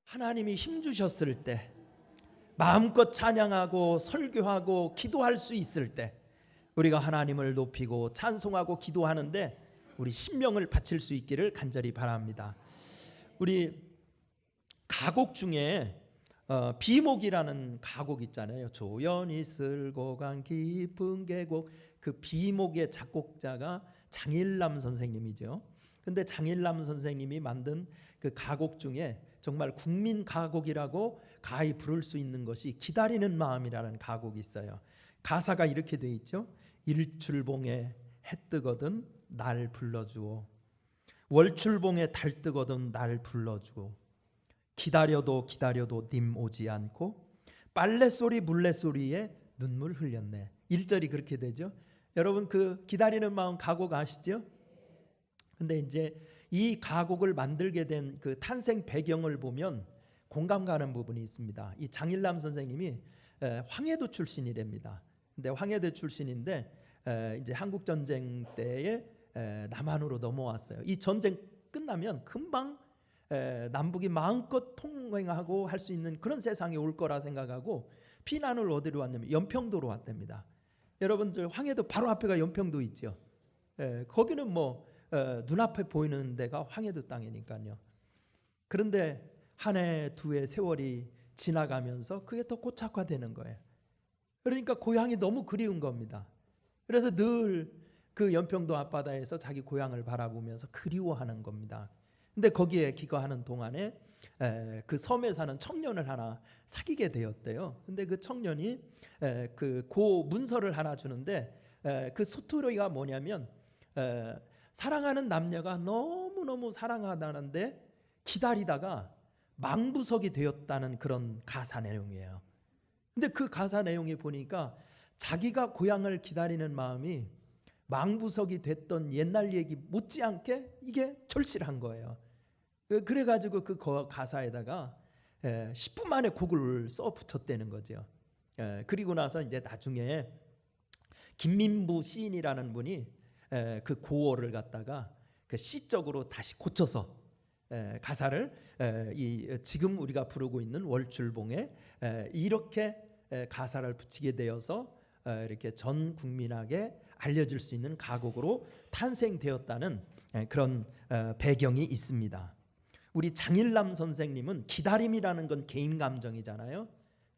하나님이 힘주셨을 때, 마음껏 찬양하고 설교하고 기도할 수 있을 때 우리가 하나님을 높이고 찬송하고 기도하는데 우리 신명을 바칠 수 있기를 간절히 바랍니다. 우리 가곡 중에 비목이라는 가곡 있잖아요. 조연히 쓸고 간 깊은 계곡. 그 비목의 작곡자가 장일남 선생님이죠. 근데 장일남 선생님이 만든 그 가곡 중에 정말 국민 가곡이라고 가히 부를 수 있는 것이 기다리는 마음이라는 가곡이 있어요. 가사가 이렇게 돼 있죠. 일출봉에 해 뜨거든 날 불러주오. 월출봉에 달 뜨거든 날 불러주오. 기다려도 기다려도 님 오지 않고 빨래소리 물레소리에 눈물 흘렸네. 1절이 그렇게 되죠. 여러분 그 기다리는 마음 가곡 아시죠? 근데 이제 이 가곡을 만들게 된 그 탄생 배경을 보면 공감 가는 부분이 있습니다. 이 장일남 선생님이 황해도 출신이랍니다. 근데 황해도 출신인데 이제 한국 전쟁 때에 남한으로 넘어왔어요. 이 전쟁 끝나면 금방 남북이 마음껏 통행하고 할 수 있는 그런 세상이 올 거라 생각하고 피난을 어디로 왔냐면 연평도로 왔답니다. 여러분들 황해도 바로 앞에가 연평도 있죠. 거기는 뭐 눈앞에 보이는 데가 황해도 땅이니까요. 그런데 한 해 두 해 세월이 지나가면서 그게 더 고착화되는 거예요. 그러니까 고향이 너무 그리운 겁니다. 그래서 늘 그 연평도 앞바다에서 자기 고향을 바라보면서 그리워하는 겁니다. 근데 거기에 기거하는 동안에 그 섬에 사는 청년을 하나 사귀게 되었대요. 근데 그 청년이 그 고 문서를 하나 주는데 그 스토리가 뭐냐면 사랑하는 남녀가 너무너무 사랑하다는데 기다리다가 망부석이 되었다는 그런 가사 내용이에요. 근데 그 가사 내용이 보니까 자기가 고향을 기다리는 마음이 망부석이 됐던 옛날 얘기 못지않게 이게 절실한 거예요. 그래가지고 그 가사에다가 10분 만에 곡을 써 붙였다는 거죠. 그리고 나서 이제 나중에 김민부 시인이라는 분이 그 고어를 갖다가 그 시적으로 다시 고쳐서 가사를 지금 우리가 부르고 있는 월출봉에 이렇게 가사를 붙이게 되어서 이렇게 전 국민에게 알려질 수 있는 가곡으로 탄생되었다는 그런 배경이 있습니다. 우리 장일남 선생님은 기다림이라는 건 개인 감정이잖아요.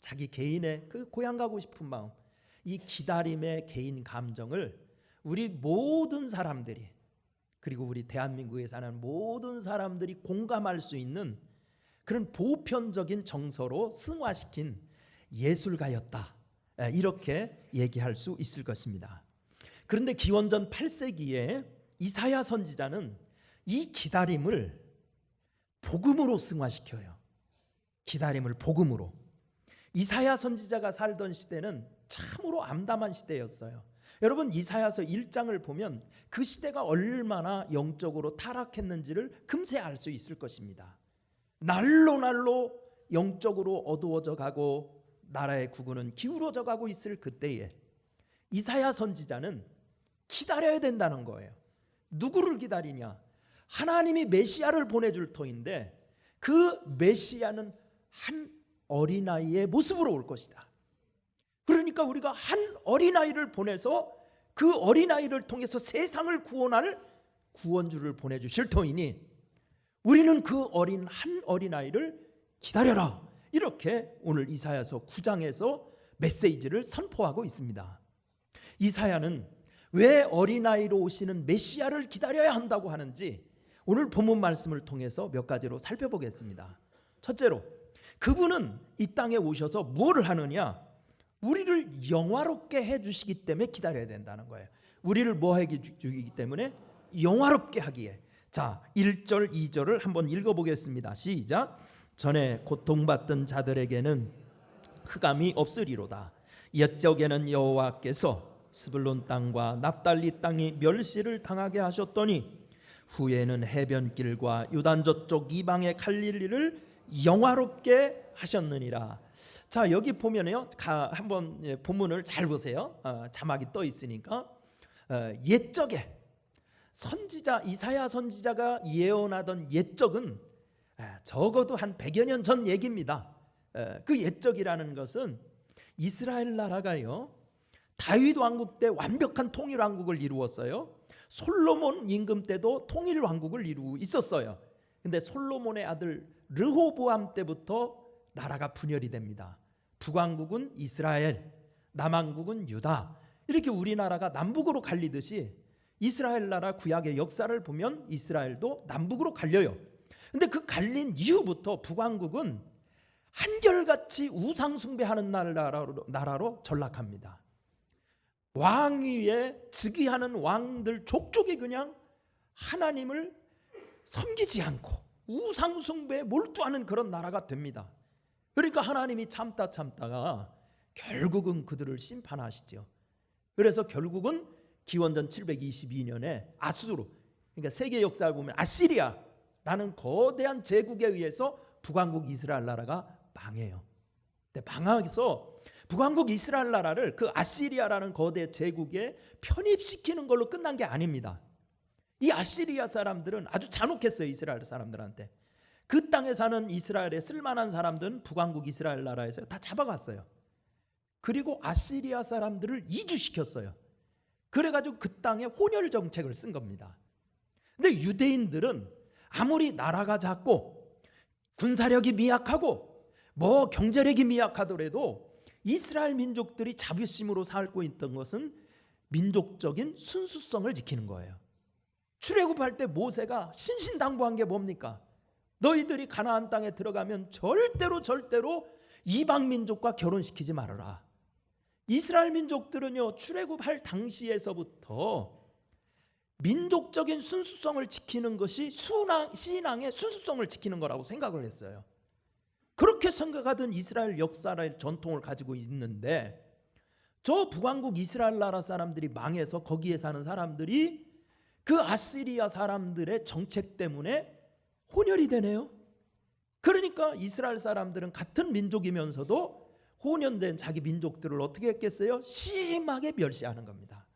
자기 개인의 그 고향 가고 싶은 마음, 이 기다림의 개인 감정을 우리 모든 사람들이, 그리고 우리 대한민국에 사는 모든 사람들이 공감할 수 있는 그런 보편적인 정서로 승화시킨 예술가였다, 이렇게 얘기할 수 있을 것입니다. 그런데 기원전 8세기에 이사야 선지자는 이 기다림을 복음으로 승화시켜요. 기다림을 복음으로. 이사야 선지자가 살던 시대는 참으로 암담한 시대였어요. 여러분 이사야서 1장을 보면 그 시대가 얼마나 영적으로 타락했는지를 금세 알 수 있을 것입니다. 날로 날로 영적으로 어두워져 가고 나라의 구구는 기울어져 가고 있을 그때에 이사야 선지자는 기다려야 된다는 거예요. 누구를 기다리냐? 하나님이 메시아를 보내줄 터인데 그 메시아는 한 어린아이의 모습으로 올 것이다. 그러니까 우리가 한 어린아이를 보내서 그 어린아이를 통해서 세상을 구원할 구원주를 보내주실 터이니 우리는 그 한 어린아이를 기다려라, 이렇게 오늘 이사야서 9장에서 메시지를 선포하고 있습니다. 이사야는 왜 어린아이로 오시는 메시아를 기다려야 한다고 하는지 오늘 본문 말씀을 통해서 몇 가지로 살펴보겠습니다. 첫째로 그분은 이 땅에 오셔서 뭐를 하느냐? 우리를 영화롭게 해주시기 때문에 기다려야 된다는 거예요. 우리를 뭐 해주기 때문에? 영화롭게 하기에. 자, 1절 2절을 한번 읽어보겠습니다. 시작. 전에 고통받던 자들에게는 흑암이 없으리로다. 옛적에는 여호와께서 스불론 땅과 납달리 땅이 멸시를 당하게 하셨더니 후에는 해변길과 요단 저쪽 이방의 갈릴리를 영화롭게 하셨느니라. 자, 여기 보면요, 한번 본문을 잘 보세요. 자막이 떠 있으니까 옛적에 선지자 이사야 선지자가 예언하던 옛적은 적어도 한 100여 년 전 얘기입니다. 그 옛적이라는 것은 이스라엘 나라가요, 다윗 왕국 때 완벽한 통일 왕국을 이루었어요. 솔로몬 임금 때도 통일 왕국을 이루고 있었어요. 근데 솔로몬의 아들 르호보암 때부터 나라가 분열이 됩니다. 북왕국은 이스라엘, 남왕국은 유다. 이렇게 우리나라가 남북으로 갈리듯이 이스라엘 나라 구약의 역사를 보면 이스라엘도 남북으로 갈려요. 근데 그 갈린 이후부터 북왕국은 한결같이 우상 숭배하는 나라로 전락합니다. 왕위에 즉위하는 왕들 족족이 그냥 하나님을 섬기지 않고 우상 숭배에 몰두하는 그런 나라가 됩니다. 그러니까 하나님이 참다가 결국은 그들을 심판하시죠. 그래서 결국은 기원전 722년에 아수르, 그러니까 세계 역사를 보면 아시리아라는 거대한 제국에 의해서 북왕국 이스라엘 나라가 망해요. 근데 망하면서 북왕국 이스라엘 나라를 그 아시리아라는 거대 제국에 편입시키는 걸로 끝난 게 아닙니다. 이 아시리아 사람들은 아주 잔혹했어요. 이스라엘 사람들한테. 그 땅에 사는 이스라엘의 쓸만한 사람들은 북왕국 이스라엘 나라에서 다 잡아갔어요. 그리고 아시리아 사람들을 이주시켰어요. 그래가지고 그 땅에 혼혈 정책을 쓴 겁니다. 근데 유대인들은 아무리 나라가 작고 군사력이 미약하고 뭐 경제력이 미약하더라도 이스라엘 민족들이 자부심으로 살고 있던 것은 민족적인 순수성을 지키는 거예요. 출애굽할 때 모세가 신신당부한 게 뭡니까? 너희들이 가나안 땅에 들어가면 절대로 이방 민족과 결혼시키지 말아라. 이스라엘 민족들은요, 출애굽할 당시에서부터 민족적인 순수성을 지키는 것이 신앙의 순수성을 지키는 거라고 생각을 했어요. 그렇게 생각하던 이스라엘 역사의 전통을 가지고 있는데, 저 북왕국 이스라엘 나라 사람들이 망해서 거기에 사는 사람들이 그 아시리아 사람들의 정책 때문에 혼혈이 되네요. 그러니까 이스라엘 사람들은 같은 민족이면서도 혼연된 자기 민족들을 어떻게 했겠어요? 심하게 멸시하는 겁니다.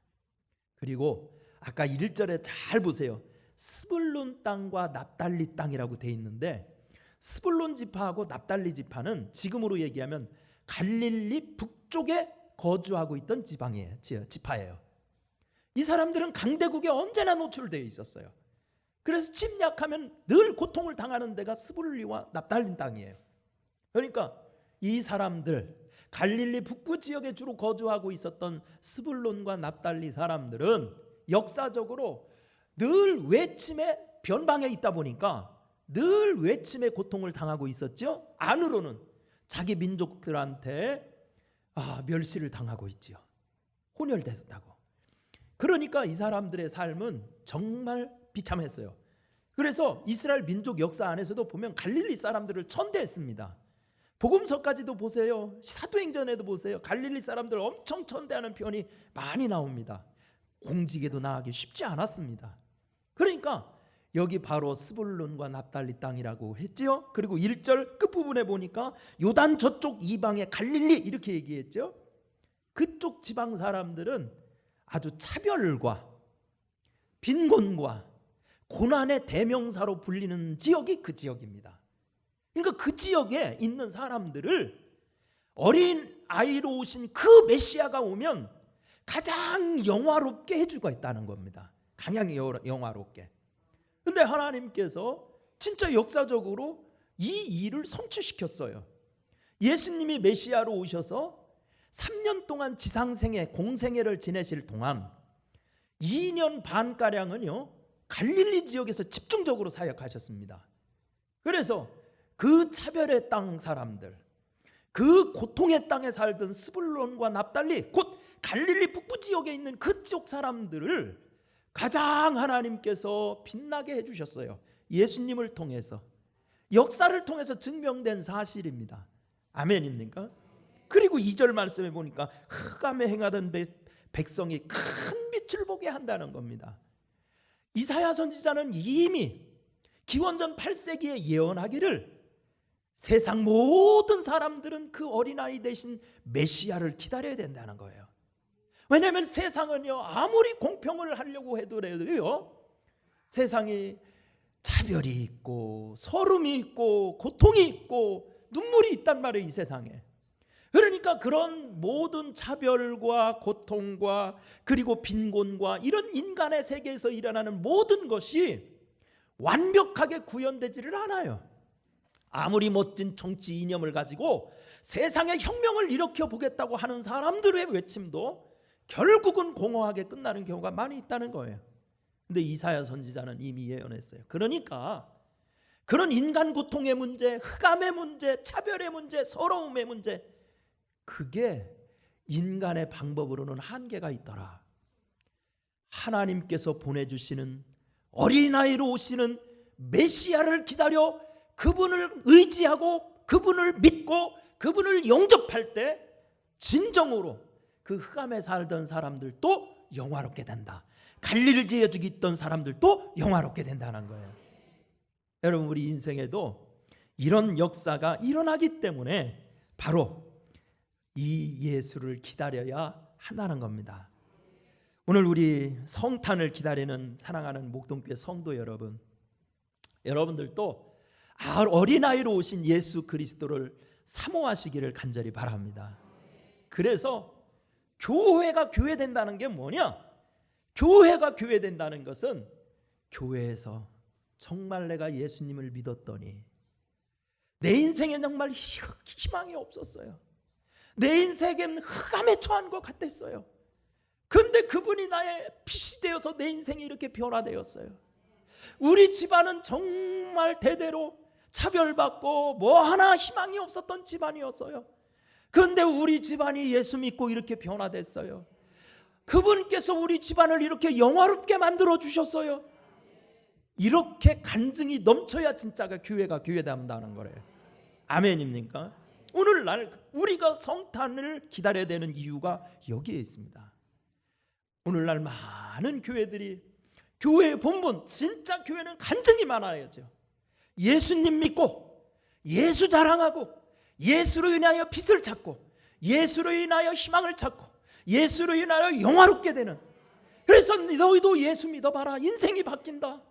그리고 아까 1절에 잘 보세요. 스불론 땅과 납달리 땅이라고 돼 있는데, 스불론 지파하고 납달리 지파는 지금으로 얘기하면 갈릴리 북쪽에 거주하고 있던 지파예요. 이 사람들은 강대국에 언제나 노출되어 있었어요. 그래서 침략하면 늘 고통을 당하는 데가 스불리와 납달리 땅이에요. 그러니까 이 사람들, 갈릴리 북부 지역에 주로 거주하고 있었던 스불론과 납달리 사람들은 역사적으로 늘 외침에 변방에 있다 보니까 늘 외침에 고통을 당하고 있었죠. 안으로는 자기 민족들한테 멸시를 당하고 있죠. 혼혈됐다고. 그러니까 이 사람들의 삶은 정말 비참했어요. 그래서 이스라엘 민족 역사 안에서도 보면 갈릴리 사람들을 천대했습니다. 복음서까지도 보세요. 사도행전에도 보세요. 갈릴리 사람들 엄청 천대하는 표현이 많이 나옵니다. 공직에도 나가기 쉽지 않았습니다. 그러니까 여기 바로 스불론과 납달리 땅이라고 했죠. 그리고 1절 끝부분에 보니까 요단 저쪽 이방의 갈릴리 이렇게 얘기했죠. 그쪽 지방 사람들은 아주 차별과 빈곤과 고난의 대명사로 불리는 지역이 그 지역입니다. 그러니까 그 지역에 있는 사람들을 어린 아이로 오신 그 메시아가 오면 가장 영화롭게 해주고 있다는 겁니다. 가장 영화롭게. 근데 하나님께서 진짜 역사적으로 이 일을 성취시켰어요. 예수님이 메시아로 오셔서 3년 동안 지상생애, 공생애를 지내실 동안 2년 반가량은요 갈릴리 지역에서 집중적으로 사역하셨습니다. 그래서 그 차별의 땅 사람들, 그 고통의 땅에 살던 스불론과 납달리, 곧 갈릴리 북부 지역에 있는 그쪽 사람들을 가장 하나님께서 빛나게 해주셨어요. 예수님을 통해서, 역사를 통해서 증명된 사실입니다. 아멘입니까? 그리고 2절 말씀에 보니까 흑암에 행하던 백성이 큰 빛을 보게 한다는 겁니다. 이사야 선지자는 이미 기원전 8세기에 예언하기를 세상 모든 사람들은 그 어린아이 대신 메시아를 기다려야 된다는 거예요. 왜냐하면 세상은요 아무리 공평을 하려고 해도요 세상이 차별이 있고 서름이 있고 고통이 있고 눈물이 있단 말이에요, 이 세상에. 그러니까 그런 모든 차별과 고통과 그리고 빈곤과 이런 인간의 세계에서 일어나는 모든 것이 완벽하게 구현되지를 않아요. 아무리 멋진 정치 이념을 가지고 세상의 혁명을 일으켜 보겠다고 하는 사람들의 외침도 결국은 공허하게 끝나는 경우가 많이 있다는 거예요. 근데 이사야 선지자는 이미 예언했어요. 그러니까 그런 인간 고통의 문제, 흑암의 문제, 차별의 문제, 서러움의 문제, 그게 인간의 방법으로는 한계가 있더라. 하나님께서 보내주시는 어린아이로 오시는 메시아를 기다려 그분을 의지하고 그분을 믿고 그분을 영접할 때 진정으로 그 흑암에 살던 사람들도 영화롭게 된다. 갈릴리 지어주기 있던 사람들도 영화롭게 된다는 거예요. 여러분, 우리 인생에도 이런 역사가 일어나기 때문에 바로 이 예수를 기다려야 한다는 겁니다. 오늘 우리 성탄을 기다리는 사랑하는 목동교회 성도 여러분, 여러분들도 어린아이로 오신 예수 그리스도를 사모하시기를 간절히 바랍니다. 그래서 교회가 교회된다는 게 뭐냐? 교회가 교회된다는 것은 교회에서 정말 내가 예수님을 믿었더니 내 인생에 정말 희망이 없었어요. 내 인생엔 흑암에 처한 것 같았어요. 그런데 그분이 나의 빛이 되어서 내 인생이 이렇게 변화되었어요. 우리 집안은 정말 대대로 차별받고 뭐 하나 희망이 없었던 집안이었어요. 그런데 우리 집안이 예수 믿고 이렇게 변화됐어요. 그분께서 우리 집안을 이렇게 영화롭게 만들어 주셨어요. 이렇게 간증이 넘쳐야 진짜가 교회가 교회된다는 거래요. 아멘입니까? 오늘날 우리가 성탄을 기다려야 되는 이유가 여기에 있습니다. 오늘날 많은 교회들이 교회의 본분, 진짜 교회는 간증이 많아야죠. 예수님 믿고 예수 자랑하고 예수로 인하여 빛을 찾고 예수로 인하여 희망을 찾고 예수로 인하여 영화롭게 되는, 그래서 너희도 예수 믿어봐라, 인생이 바뀐다.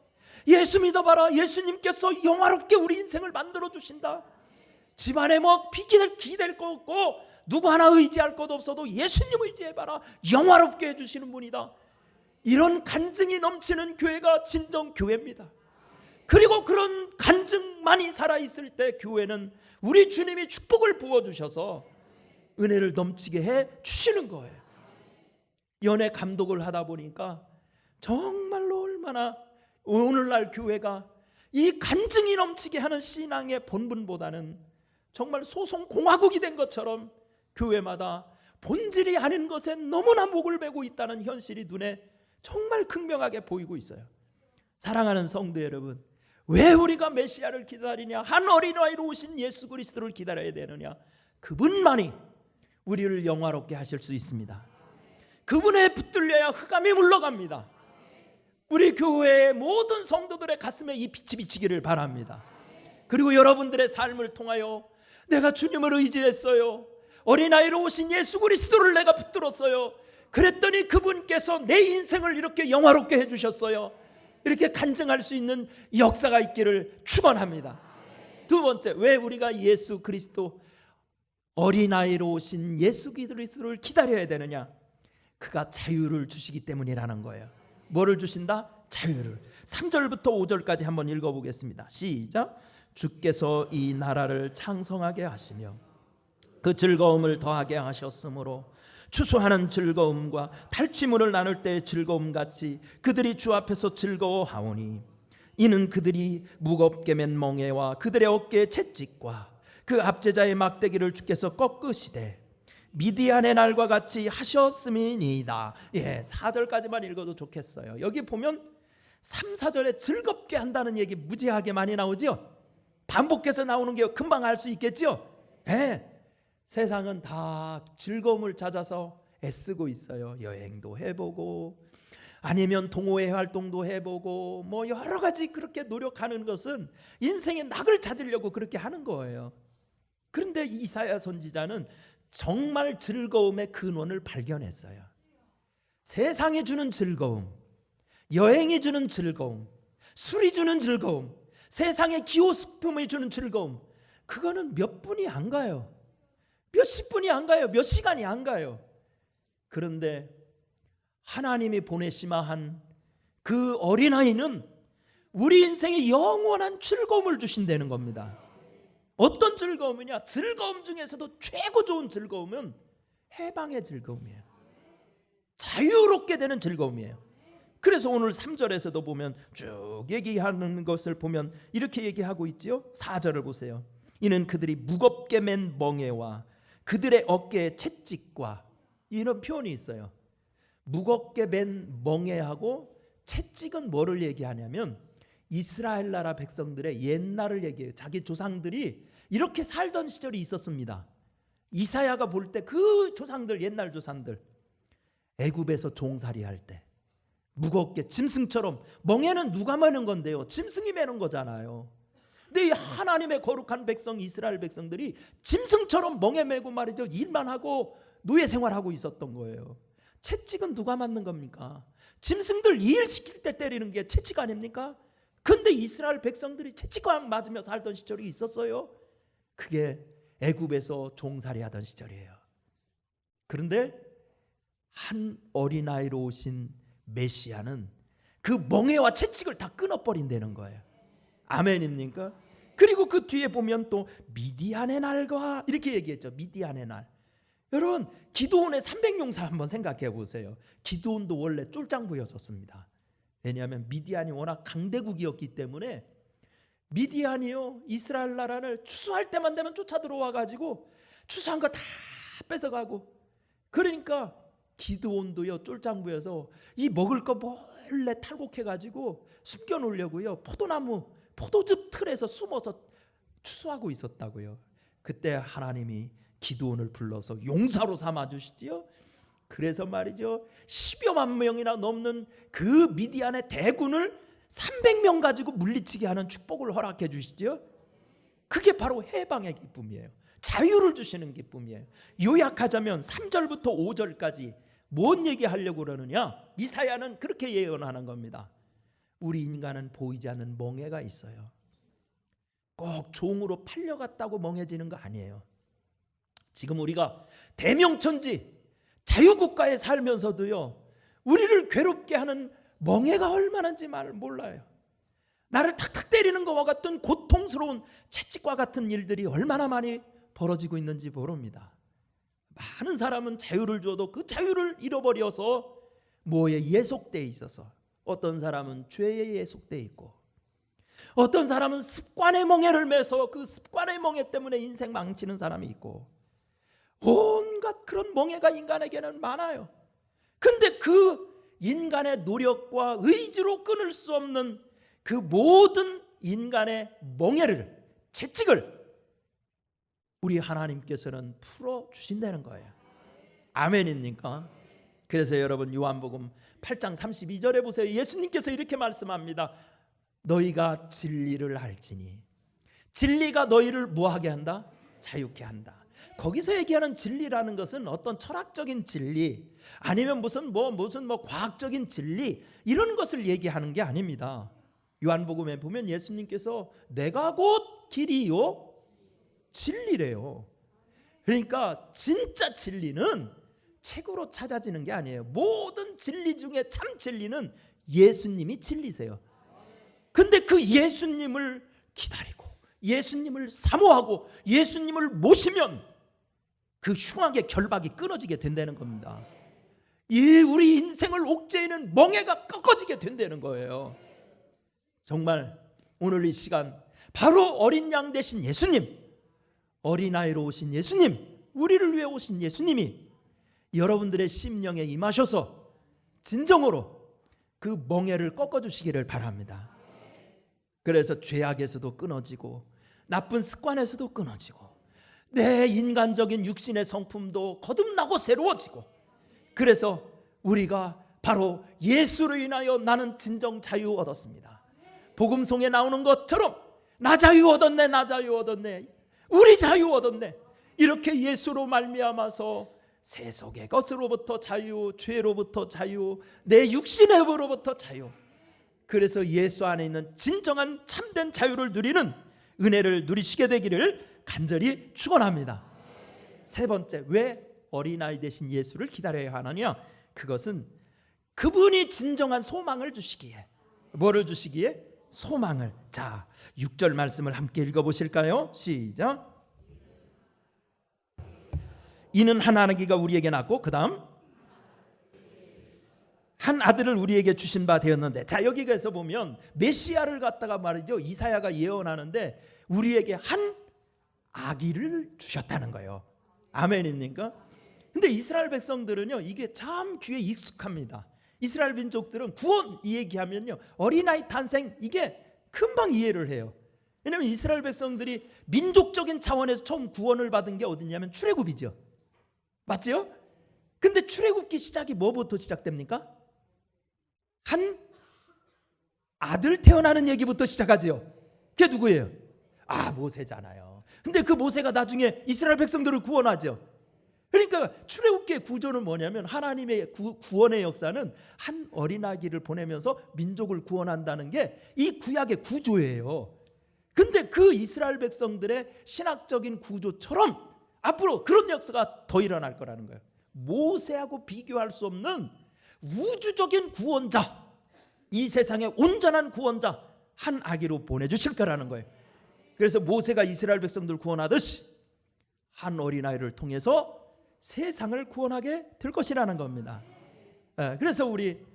예수 믿어봐라, 예수님께서 영화롭게 우리 인생을 만들어 주신다. 집안에 뭐 기댈 거 없고 누구 하나 의지할 것 없어도 예수님 의지해봐라, 영화롭게 해주시는 분이다. 이런 간증이 넘치는 교회가 진정 교회입니다. 그리고 그런 간증만이 살아있을 때 교회는 우리 주님이 축복을 부어주셔서 은혜를 넘치게 해주시는 거예요. 연애 감독을 하다 보니까 정말로 얼마나 오늘날 교회가 이 간증이 넘치게 하는 신앙의 본분보다는 정말 소송공화국이 된 것처럼 교회마다 본질이 아닌 것에 너무나 목을 베고 있다는 현실이 눈에 정말 극명하게 보이고 있어요. 사랑하는 성도 여러분, 왜 우리가 메시아를 기다리냐? 한 어린아이로 오신 예수 그리스도를 기다려야 되느냐? 그분만이 우리를 영화롭게 하실 수 있습니다. 그분에 붙들려야 흑암이 물러갑니다. 우리 교회의 모든 성도들의 가슴에 이 빛이 비치기를 바랍니다. 그리고 여러분들의 삶을 통하여 내가 주님을 의지했어요, 어린아이로 오신 예수 그리스도를 내가 붙들었어요, 그랬더니 그분께서 내 인생을 이렇게 영화롭게 해주셨어요, 이렇게 간증할 수 있는 역사가 있기를 축원합니다. 두 번째, 왜 우리가 예수 그리스도 어린아이로 오신 예수 그리스도를 기다려야 되느냐? 그가 자유를 주시기 때문이라는 거예요. 뭐를 주신다? 자유를. 3절부터 5절까지 한번 읽어보겠습니다. 시작. 주께서 이 나라를 창성하게 하시며 그 즐거움을 더하게 하셨으므로 추수하는 즐거움과 탈취물을 나눌 때의 즐거움같이 그들이 주 앞에서 즐거워하오니 이는 그들이 무겁게 맨 멍에와 그들의 어깨의 채찍과 그 압제자의 막대기를 주께서 꺾으시되 미디안의 날과 같이 하셨음이니이다. 4절까지만 읽어도 좋겠어요. 여기 보면 3, 4절에 즐겁게 한다는 얘기 무지하게 많이 나오죠. 반복해서 나오는 게 금방 알 수 있겠죠. 세상은 다 즐거움을 찾아서 애쓰고 있어요. 여행도 해보고 아니면 동호회 활동도 해보고 뭐 여러 가지 그렇게 노력하는 것은 인생의 낙을 찾으려고 그렇게 하는 거예요. 그런데 이사야 선지자는 정말 즐거움의 근원을 발견했어요. 세상이 주는 즐거움, 여행이 주는 즐거움, 술이 주는 즐거움, 세상의 기호식품이 주는 즐거움, 그거는 몇 분이 안 가요. 몇십 분이 안 가요. 몇 시간이 안 가요. 그런데 하나님이 보내시마한 그 어린아이는 우리 인생에 영원한 즐거움을 주신다는 겁니다. 어떤 즐거움이냐? 즐거움 중에서도 최고 좋은 즐거움은 해방의 즐거움이에요. 자유롭게 되는 즐거움이에요. 그래서 오늘 3절에서도 보면 쭉 얘기하는 것을 보면 이렇게 얘기하고 있지요. 4절을 보세요. 이는 그들이 무겁게 맨 멍에와 그들의 어깨에 채찍과, 이런 표현이 있어요. 무겁게 맨 멍에하고 채찍은 뭐를 얘기하냐면 이스라엘 나라 백성들의 옛날을 얘기해요. 자기 조상들이 이렇게 살던 시절이 있었습니다. 이사야가 볼 때 그 조상들, 옛날 조상들 애굽에서 종살이할 때 무겁게 짐승처럼, 멍에는 누가 매는 건데요? 짐승이 매는 거잖아요. 근데 이 하나님의 거룩한 백성 이스라엘 백성들이 짐승처럼 멍에 매고 말이죠, 일만 하고 노예 생활하고 있었던 거예요. 채찍은 누가 맞는 겁니까? 짐승들 일 시킬 때 때리는 게 채찍 아닙니까? 근데 이스라엘 백성들이 채찍과 맞으며 살던 시절이 있었어요. 그게 애굽에서 종살이하던 시절이에요. 그런데 한 어린아이로 오신 메시아는 그 멍에와 채찍을 다 끊어버린다는 거예요. 아멘입니까? 그리고 그 뒤에 보면 또 미디안의 날과 이렇게 얘기했죠. 미디안의 날. 여러분, 기드온의 300용사 한번 생각해 보세요. 기드온도 원래 쫄장부였었습니다. 왜냐하면 미디안이 워낙 강대국이었기 때문에 미디안이요, 이스라엘 나라를 추수할 때만 되면 쫓아 들어와 가지고 추수한 거 다 뺏어가고, 그러니까 기드온도요 쫄장부여서 이 먹을 거 몰래 탈곡해 가지고 숨겨 놓으려고요 포도나무, 포도즙 틀에서 숨어서 추수하고 있었다고요. 그때 하나님이 기드온을 불러서 용사로 삼아 주시지요. 그래서 말이죠, 10여만 명이나 넘는 그 미디안의 대군을 300명 가지고 물리치게 하는 축복을 허락해 주시죠. 그게 바로 해방의 기쁨이에요. 자유를 주시는 기쁨이에요. 요약하자면 3절부터 5절까지 뭔 얘기하려고 그러느냐? 이사야는 그렇게 예언하는 겁니다. 우리 인간은 보이지 않는 멍에가 있어요. 꼭 종으로 팔려갔다고 멍해지는 거 아니에요. 지금 우리가 대명천지 자유국가에 살면서도요, 우리를 괴롭게 하는 멍해가 얼마나인지 몰라요. 나를 탁탁 때리는 것과 같은 고통스러운 채찍과 같은 일들이 얼마나 많이 벌어지고 있는지 모릅니다. 많은 사람은 자유를 줘도 그 자유를 잃어버려서 뭐에 예속되어 있어서, 어떤 사람은 죄에 예속되어 있고, 어떤 사람은 습관의 멍에를 매서 그 습관의 멍에 때문에 인생 망치는 사람이 있고, 온갖 그런 멍에가 인간에게는 많아요. 근데 그 인간의 노력과 의지로 끊을 수 없는 그 모든 인간의 멍에를, 채찍을 우리 하나님께서는 풀어주신다는 거예요. 아멘입니까? 그래서 여러분, 요한복음 8장 32절에 보세요. 예수님께서 이렇게 말씀합니다. 너희가 진리를 알지니 진리가 너희를 뭐하게 한다? 자유케 한다. 거기서 얘기하는 진리라는 것은 어떤 철학적인 진리, 아니면 무슨 과학적인 진리, 이런 것을 얘기하는 게 아닙니다. 요한복음에 보면 예수님께서 내가 곧 길이요 진리래요. 그러니까 진짜 진리는 책으로 찾아지는 게 아니에요. 모든 진리 중에 참 진리는 예수님이 진리세요. 근데 그 예수님을 기다리고 예수님을 사모하고 예수님을 모시면 그 흉악의 결박이 끊어지게 된다는 겁니다. 이 우리 인생을 옥죄이는 멍에가 꺾어지게 된다는 거예요. 정말 오늘 이 시간 바로 어린 양 되신 예수님, 어린아이로 오신 예수님, 우리를 위해 오신 예수님이 여러분들의 심령에 임하셔서 진정으로 그 멍에를 꺾어주시기를 바랍니다. 그래서 죄악에서도 끊어지고 나쁜 습관에서도 끊어지고 내 인간적인 육신의 성품도 거듭나고 새로워지고, 그래서 우리가 바로 예수로 인하여 나는 진정 자유 얻었습니다. 복음송에 나오는 것처럼 나 자유 얻었네, 나 자유 얻었네, 우리 자유 얻었네. 이렇게 예수로 말미암아서 세속의 것으로부터 자유, 죄로부터 자유, 내 육신의 법으로부터 자유, 그래서 예수 안에 있는 진정한 참된 자유를 누리는 은혜를 누리시게 되기를 간절히 축원합니다. 세 번째, 왜 어린아이 되신 예수를 기다려야 하느냐? 그것은 그분이 진정한 소망을 주시기에. 뭐를 주시기에? 소망을. 자, 6절 말씀을 함께 읽어보실까요? 시작. 이는 한 아기가 우리에게 낳고 그 다음 한 아들을 우리에게 주신 바 되었는데, 자, 여기에서 보면 메시아를 갖다가 말이죠, 이사야가 예언하는데 우리에게 한 아기를 주셨다는 거예요. 아멘입니까? 근데 이스라엘 백성들은요, 이게 참 귀에 익숙합니다. 이스라엘 민족들은 구원 이 얘기하면요, 어린아이 탄생, 이게 금방 이해를 해요. 왜냐하면 이스라엘 백성들이 민족적인 차원에서 처음 구원을 받은 게 어디냐면 출애굽이죠. 맞죠? 근데 출애굽기 시작이 뭐부터 시작됩니까? 한 아들 태어나는 얘기부터 시작하죠. 그게 누구예요? 모세잖아요. 근데 그 모세가 나중에 이스라엘 백성들을 구원하죠. 그러니까 출애굽기의 구조는 뭐냐면 하나님의 구원의 역사는 한 어린아기를 보내면서 민족을 구원한다는 게 이 구약의 구조예요. 근데 그 이스라엘 백성들의 신학적인 구조처럼 앞으로 그런 역사가 더 일어날 거라는 거예요. 모세하고 비교할 수 없는 우주적인 구원자, 이 세상의 온전한 구원자 한 아기로 보내주실 거라는 거예요. 그래서 모세가 이스라엘 백성들을 구원하듯이 한 어린아이를 통해서 세상을 구원하게 될 것이라는 겁니다. 그래서 우리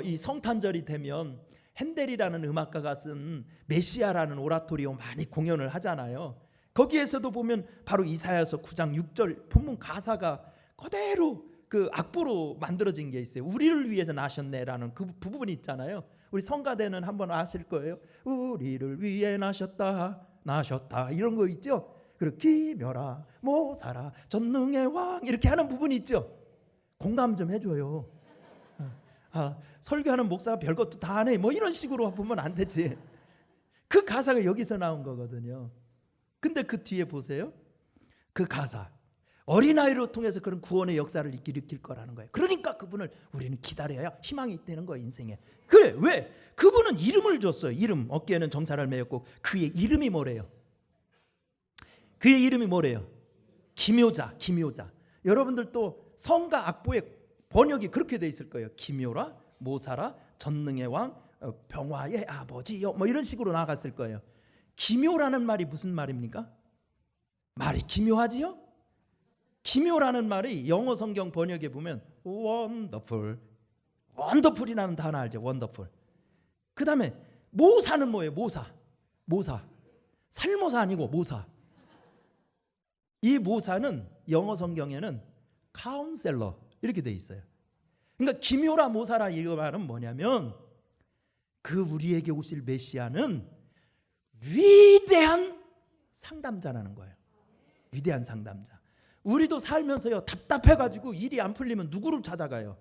이 성탄절이 되면 핸델이라는 음악가가 쓴 메시아라는 오라토리오 많이 공연을 하잖아요. 거기에서도 보면 바로 이사야서 9장 6절 본문 가사가 그대로 그 악보로 만들어진 게 있어요. 우리를 위해서 나셨네라는 그 부분이 있잖아요. 우리 성가대는 한번 아실 거예요. 우리를 위해 나셨다 이런 거 있죠. 그리고 기묘라 모사라 전능의 왕 이렇게 하는 부분이 있죠. 공감 좀 해줘요. 설교하는 목사가 별것도 다 하네 이런 식으로 보면 안 되지. 그 가사가 여기서 나온 거거든요. 근데 그 뒤에 보세요. 그 가사 어린아이를 통해서 그런 구원의 역사를 일으킬 거라는 거예요. 그러니까 그분을 우리는 기다려야 희망이 있다는 거예요, 인생에. 그래, 왜? 그분은 이름을 줬어요. 이름, 어깨에는 정사를 메었고 그의 이름이 뭐래요? 그의 이름이 뭐래요? 기묘자. 여러분들도 성가 악보에 번역이 그렇게 돼 있을 거예요. 기묘라, 모사라, 전능의 왕, 평화의 아버지요 이런 식으로 나갔을 거예요. 기묘라는 말이 무슨 말입니까? 말이 기묘하지요? 기묘라는 말이 영어 성경 번역에 보면 원더풀이라는 단어 알죠? 원더풀. 그 다음에 모사는 뭐예요? 모사. 살모사 아니고 모사. 이 모사는 영어 성경에는 카운셀러 이렇게 돼 있어요. 그러니까 기묘라 모사라 이 말은 뭐냐면 그 우리에게 오실 메시아는 위대한 상담자라는 거예요. 위대한 상담자. 우리도 살면서요 답답해가지고 일이 안 풀리면 누구를 찾아가요?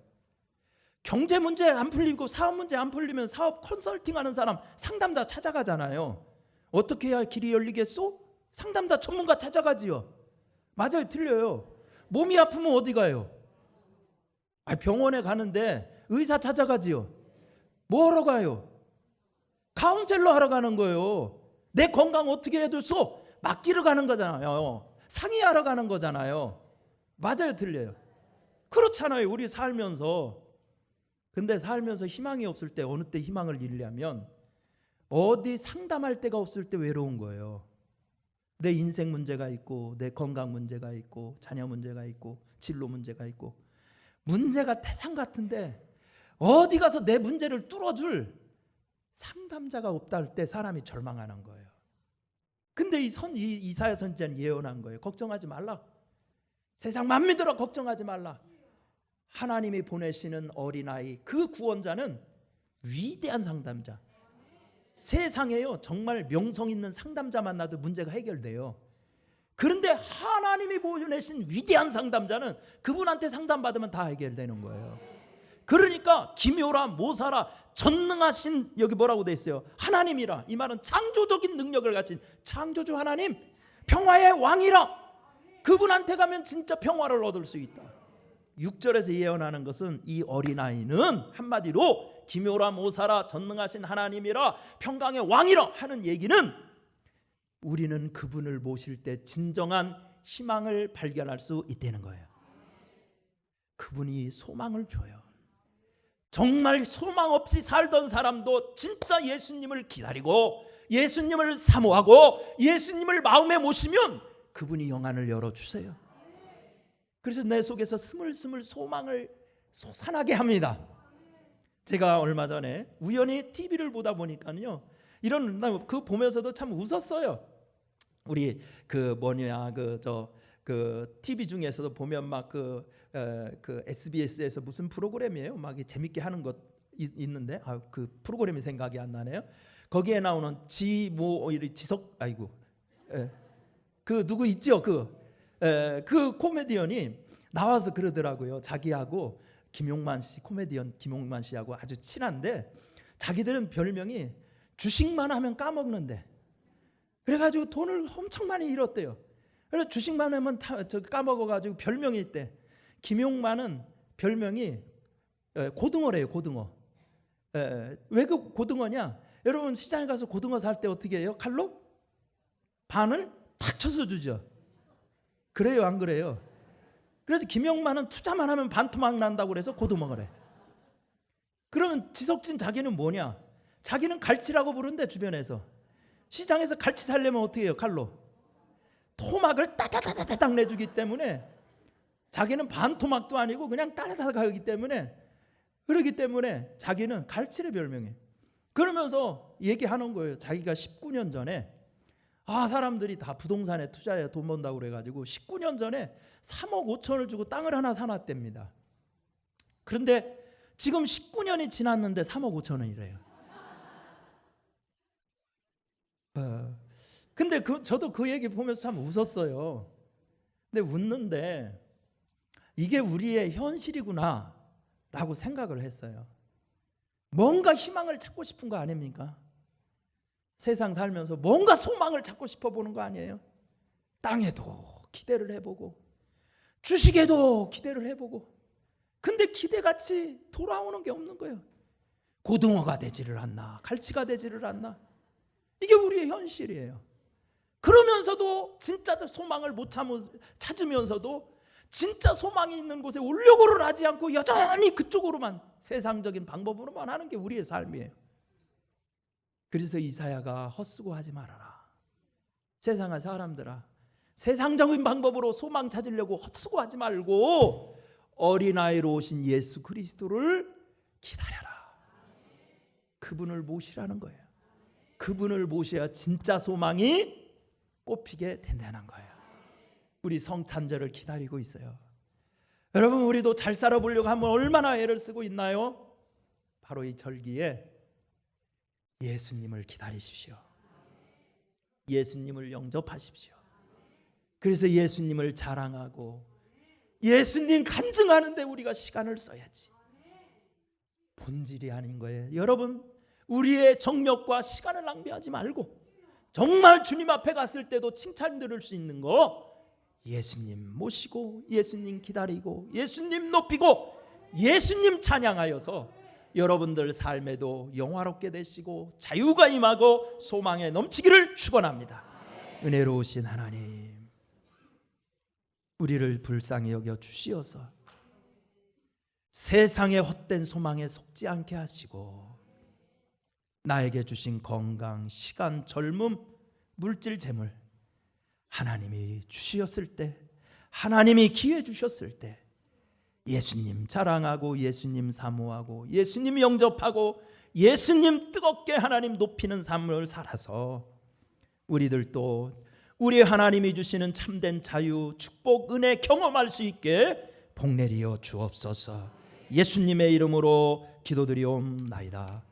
경제 문제 안 풀리고 사업 문제 안 풀리면 사업 컨설팅하는 사람 상담자 찾아가잖아요. 어떻게 해야 길이 열리겠소? 상담자 전문가 찾아가지요. 맞아요, 틀려요. 몸이 아프면 어디 가요? 병원에 가는데 의사 찾아가지요. 뭐하러 가요? 카운셀러 하러 가는 거예요. 내 건강 어떻게 해둘소? 맡기러 가는 거잖아요. 상의하러 가는 거잖아요. 맞아요, 틀려요? 그렇잖아요, 우리 살면서. 근데 살면서 희망이 없을 때 어느 때 희망을 잃냐면 어디 상담할 데가 없을 때 외로운 거예요. 내 인생 문제가 있고 내 건강 문제가 있고 자녀 문제가 있고 진로 문제가 있고 문제가 태산 같은데 어디 가서 내 문제를 뚫어줄 상담자가 없다 할 때 사람이 절망하는 거예요. 근데 이사야 선지자는 예언한 거예요. 걱정하지 말라. 세상 만민들아 걱정하지 말라. 하나님이 보내시는 어린아이 그 구원자는 위대한 상담자. 세상에요 정말 명성 있는 상담자 만나도 문제가 해결돼요. 그런데 하나님이 보내신 위대한 상담자는 그분한테 상담받으면 다 해결되는 거예요. 그러니까 기묘라 모사라 전능하신, 여기 뭐라고 돼 있어요? 하나님이라. 이 말은 창조적인 능력을 가진 창조주 하나님, 평화의 왕이라. 그분한테 가면 진짜 평화를 얻을 수 있다. 6절에서 예언하는 것은 이 어린아이는 한마디로 기묘라 모사라 전능하신 하나님이라 평강의 왕이라 하는 얘기는 우리는 그분을 모실 때 진정한 희망을 발견할 수 있다는 거예요. 그분이 소망을 줘요. 정말 소망 없이 살던 사람도 진짜 예수님을 기다리고 예수님을 사모하고 예수님을 마음에 모시면 그분이 영안을 열어주세요. 그래서 내 속에서 스물스물 소망을 솟아나게 합니다. 제가 얼마 전에 우연히 TV를 보다 보니까요, 그 보면서도 참 웃었어요. 우리 TV 중에서도 보면 막 SBS에서 무슨 프로그램이에요? 막 재밌게 하는 것 있는데 그 프로그램이 생각이 안 나네요. 거기에 나오는 그 누구 있죠? 그 코미디언이 나와서 그러더라고요. 자기하고 코미디언 김용만 씨하고 아주 친한데 자기들은 별명이 주식만 하면 까먹는데, 그래가지고 돈을 엄청 많이 잃었대요. 그래서 주식만 하면 까먹어가지고 별명이 있대. 김용만은 별명이 고등어래요. 고등어. 왜 그 고등어냐? 여러분 시장에 가서 고등어 살 때 어떻게 해요? 칼로 반을 탁 쳐서 주죠. 그래요, 안 그래요? 그래서 김용만은 투자만 하면 반토막 난다고 그래서 고등어래. 그러면 지석진 자기는 뭐냐? 자기는 갈치라고 부른대. 주변에서 시장에서 갈치 살려면 어떻게 해요? 칼로 토막을 따다다다닥 내주기 때문에 자기는 반토막도 아니고 그냥 따다다닥 하기 때문에, 그러기 때문에 자기는 갈치를 별명해. 그러면서 얘기하는 거예요. 자기가 19년 전에 사람들이 다 부동산에 투자해 돈 번다고 그래가지고 19년 전에 3억 5천을 주고 땅을 하나 사놨답니다. 그런데 지금 19년이 지났는데 3억 5천원이래요. 근데 저도 그 얘기 보면서 참 웃었어요. 근데 웃는데 이게 우리의 현실이구나 라고 생각을 했어요. 뭔가 희망을 찾고 싶은 거 아닙니까? 세상 살면서 뭔가 소망을 찾고 싶어 보는 거 아니에요? 땅에도 기대를 해보고 주식에도 기대를 해보고, 근데 기대같이 돌아오는 게 없는 거예요. 고등어가 되지를 않나, 갈치가 되지를 않나. 이게 우리의 현실이에요. 그러면서도 진짜 소망을 못 찾으면서도 진짜 소망이 있는 곳에 올려고를 하지 않고 여전히 그쪽으로만, 세상적인 방법으로만 하는 게 우리의 삶이에요. 그래서 이사야가 헛수고하지 말아라. 세상의 사람들아, 세상적인 방법으로 소망 찾으려고 헛수고하지 말고 어린아이로 오신 예수 그리스도를 기다려라. 그분을 모시라는 거예요. 그분을 모셔야 진짜 소망이 꽃피게 된다는 거예요. 우리 성탄절을 기다리고 있어요. 여러분, 우리도 잘 살아보려고 하면 얼마나 애를 쓰고 있나요? 바로 이 절기에 예수님을 기다리십시오. 예수님을 영접하십시오. 그래서 예수님을 자랑하고 예수님 간증하는데 우리가 시간을 써야지. 본질이 아닌 거예요. 여러분, 우리의 정력과 시간을 낭비하지 말고 정말 주님 앞에 갔을 때도 칭찬 들을 수 있는 거, 예수님 모시고 예수님 기다리고 예수님 높이고 예수님 찬양하여서 여러분들 삶에도 영화롭게 되시고 자유가 임하고 소망에 넘치기를 축원합니다. 은혜로우신 하나님, 우리를 불쌍히 여겨 주시어서 세상의 헛된 소망에 속지 않게 하시고 나에게 주신 건강, 시간, 젊음, 물질, 재물 하나님이 주셨을 때, 하나님이 기회 주셨을 때 예수님 자랑하고 예수님 사모하고 예수님 영접하고 예수님 뜨겁게 하나님 높이는 삶을 살아서 우리들도 우리 하나님이 주시는 참된 자유, 축복, 은혜 경험할 수 있게 복 내리어 주옵소서. 예수님의 이름으로 기도드리옵나이다.